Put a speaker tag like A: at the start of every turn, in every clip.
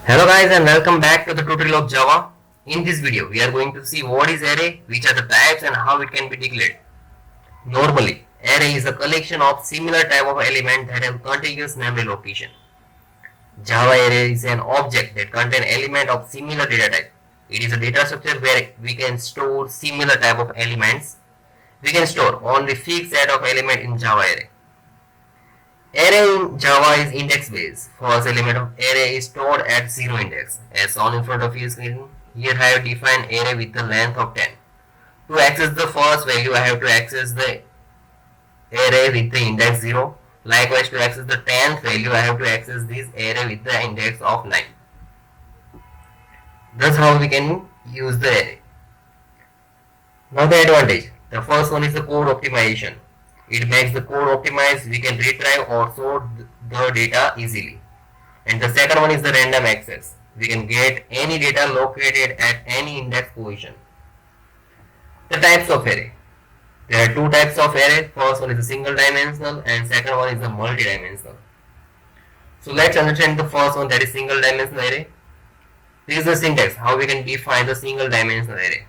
A: Hello guys and welcome back to the tutorial of Java. In this video we are going to see what is array, which are the types and how it can be declared. Normally, array is a collection of similar type of element that have contiguous memory location. Java array is an object that contain element of similar data type. It is a data structure where we can store similar type of elements. We can store only fixed set of element in Java array. Array in Java is index based. First element of array is stored at 0 index. As shown in front of your screen, here I have defined array with the length of 10. To access the first value, I have to access the array with the index 0. Likewise, to access the 10th value, I have to access this array with the index of 9. That's how we can use the array. Now the advantage. The first one is the code optimization. It makes the code optimized. We can retrieve or sort the data easily. And the second one is the random access. We can get any data located at any index position. The types of array. There are two types of array. First one is the single dimensional and second one is the multi-dimensional. So let's understand the first one, that is single dimensional array. This is the syntax, how we can define the single dimensional array.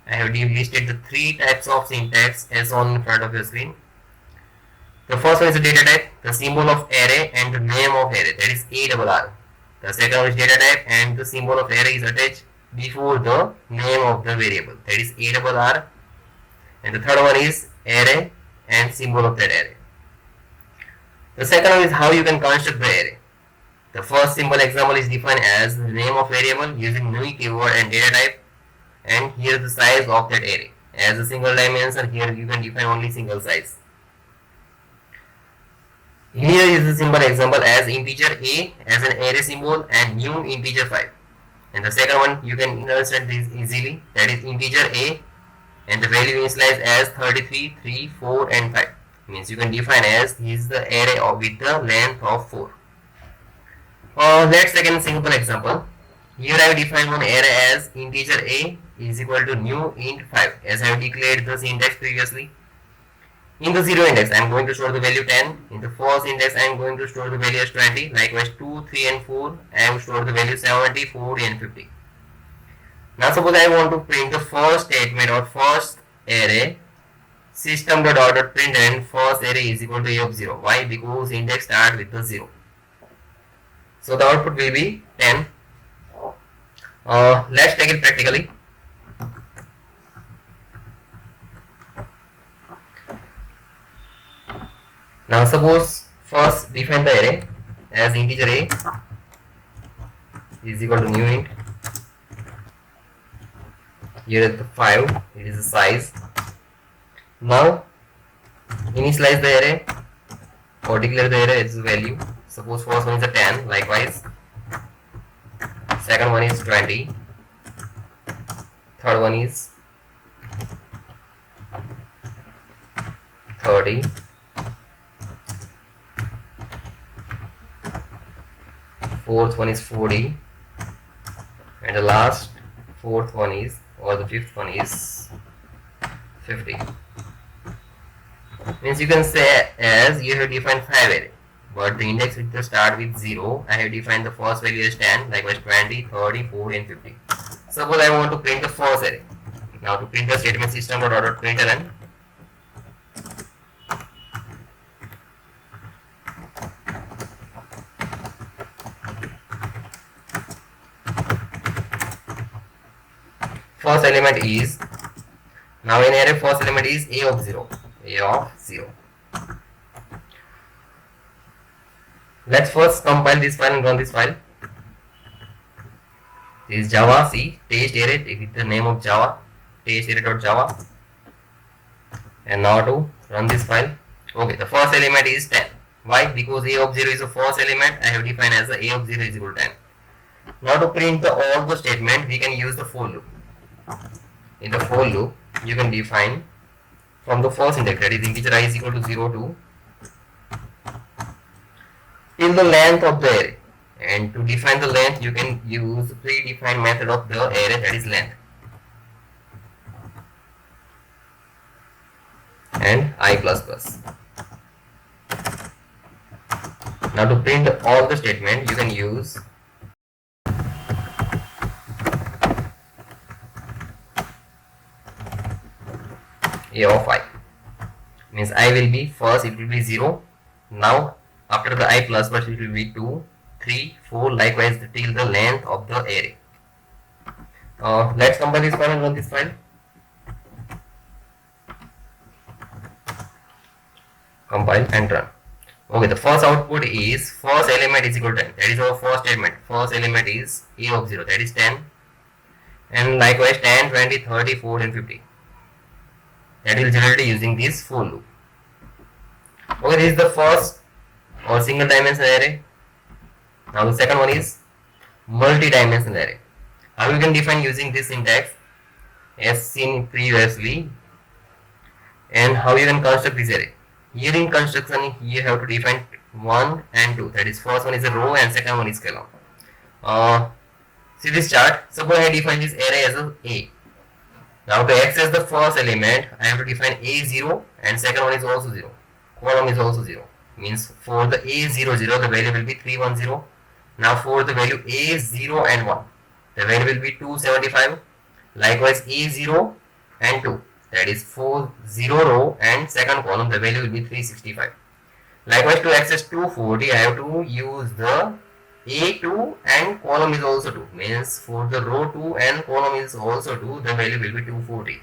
A: I have listed the three types of syntax as shown in front of your screen. The first one is the data type, the symbol of array and the name of array, that is ARR. The second one is data type and the symbol of array is attached before the name of the variable, that is ARR. And the third one is array and symbol of that array. The second one is how you can construct the array. The first simple example is defined as the name of variable using new keyword and data type, and here the size of that array. As a single dimension, here you can define only single size. Here is the simple example as integer a as an array symbol and new integer 5. And the second one you can understand this easily, that is integer a and the value initialized as 33, 3, 4 and 5. Means you can define as this is the array with the length of 4. Let's take a simple example. Here I have defined one array as integer a is equal to new int 5 as I have declared the syntax previously. In the 0 index, I am going to store the value 10. In the first index, I am going to store the value as 20. Likewise, 2, 3 and 4, I have stored the value 70, 40 and 50. Now suppose I want to print the first statement or first array, system.out.println first array is equal to a of 0. Why? Because index start with the 0. So the output will be 10. Let's take it practically. Now suppose first define the array as integer a is equal to new int. Here is the 5, it is the size. Now initialize the array or declare the array its value. Suppose first one is a 10, likewise. Second one is 20. Third one is 30. Fourth one is 40 and the last fourth one is, or the fifth one is 50. Means you can say as you have defined 5 array, but the index with the start with 0, I have defined the first value as 10, likewise 20, 30, 40 and 50. Suppose I want to print the first array. Now to print the statement system.out.println, first element is, now in array first element is a of 0. Let's first compile this file and run this file. This is Java C test array with the name of Java, test array.java. And now to run this file. Okay, the first element is 10. Why? Because a of 0 is the first element, I have defined as the a of 0 is equal to 10. Now to print the all the statement, we can use the for loop. In the for loop, you can define from the first index, that is integer I is equal to 0 to till the length of the array. And to define the length, you can use predefined method of the array, that is length. And I plus plus. Now to print all the statement, you can use a of I. Means I will be first, it will be 0. Now after the I plus first it will be 2, 3, 4, likewise till the length of the array. Let's compile this file and run this file. Compile and run. Okay, the first output is first element is equal to 10. That is our first statement. First element is a of 0, that is 10. And likewise 10, 20, 30, 40 and 50. That will generate using this for loop. Okay, this is the first or single dimensional array. Now the second one is multi-dimensional array. How you can define using this syntax as seen previously, and how you can construct this array. Here in construction you have to define 1 and 2, that is first one is a row and second one is column. See this chart, suppose I define this array as a. Now to access the first element I have to define a0 and second one is also 0, column is also 0, means for the a00 the value will be 310. Now for the value a0 and 1 the value will be 275, likewise a0 and 2, that is for 0 row and second column the value will be 365. Likewise to access 240 I have to use the a2 and column is also 2, means for the row 2 and column is also 2 the value will be 240.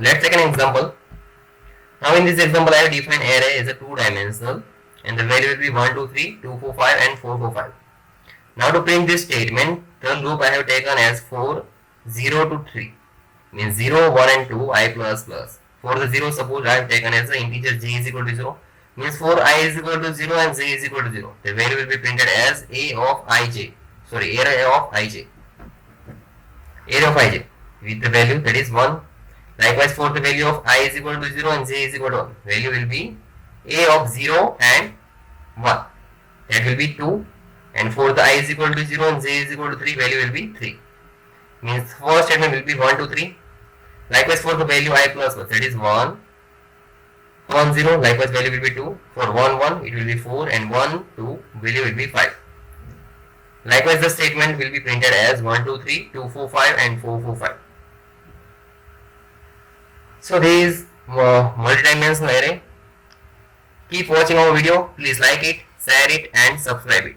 A: Let's take an example. Now in this example I have defined array as a 2-dimensional and the value will be 1, 2, 3, 2, 4, 5 and 4, 4, 5. Now to print this statement, the loop I have taken as for 0 to 3, means 0, 1 and 2 I plus plus. For the 0 suppose I have taken as the integer j is equal to 0, means for I is equal to 0 and j is equal to 0. The value will be printed as a of ij, sorry array of ij, array of ij with the value that is 1. Likewise for the value of I is equal to 0 and j is equal to 1, value will be a of 0 and 1, that will be 2. And for the I is equal to 0 and j is equal to 3, value will be 3. Means first statement will be 1, 2, 3. Likewise for the value I plus 1, that is 1, 1, 0. Likewise value will be 2. For 1, 1, it will be 4 and 1, 2, value will be 5. Likewise the statement will be printed as 1, 2, 3, 2, 4, 5 and 4, 4, 5. So this is multi-dimensional array. Keep watching our video. Please like it, share it and subscribe it.